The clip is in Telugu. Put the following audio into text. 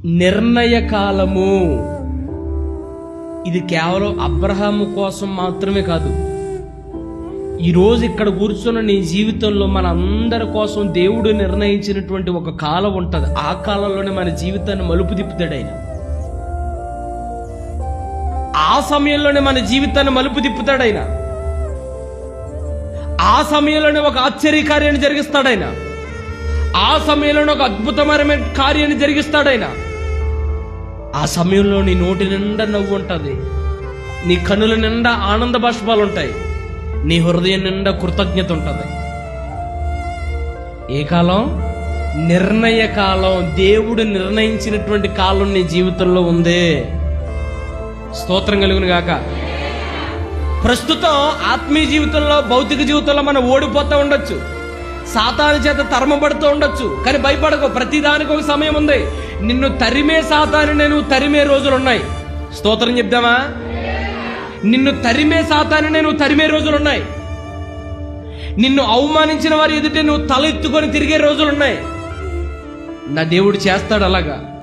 నిర్ణయ కాలము. ఇది కేవలం అబ్రహాము కోసం మాత్రమే కాదు. ఈరోజు ఇక్కడ కూర్చున్న నీ జీవితంలో మన అందరి కోసం దేవుడు నిర్ణయించినటువంటి ఒక కాలం ఉంటుంది. ఆ కాలంలోనే మన జీవితాన్ని మలుపు తిప్పుతాడు ఆయన. ఆ సమయంలోనే మన జీవితాన్ని మలుపు తిప్పుతాడు ఆయన. ఆ సమయంలోనే ఒక ఆశ్చర్య కార్యాన్ని జరిగిస్తాడు ఆయన. ఆ సమయంలోనే ఒక అద్భుతమైన కార్యాన్ని జరిగిస్తాడు ఆయన. ఆ సమయంలో నీ నోటి నిండా నవ్వు ఉంటుంది, నీ కన్నుల నిండా ఆనంద బాష్పాలు ఉంటాయి, నీ హృదయం నిండా కృతజ్ఞత ఉంటుంది. ఏ కాలం? నిర్ణయ కాలం. దేవుడు నిర్ణయించినటువంటి కాలం నీ జీవితంలో ఉంది. స్తోత్రం కలుగును గాక. ప్రస్తుతం ఆత్మీయ జీవితంలో, భౌతిక జీవితంలో మనం ఓడిపోతూ ఉండొచ్చు, సాతాను చేత తరమబడుతూ ఉండొచ్చు. కానీ భయపడకు, ప్రతిదానికి ఒక సమయం ఉంది. నిన్ను తరిమే సాతాను నేను తరిమే రోజులు ఉన్నాయి. స్తోత్రం చెప్దామా? నిన్ను తరిమే సాతాను నేను తరిమే రోజులు ఉన్నాయి. నిన్ను అవమానించిన వారి ఎదుటే నువ్వు తల ఎత్తుకొని తిరిగే రోజులున్నాయి. నా దేవుడు చేస్తాడు అలాగా.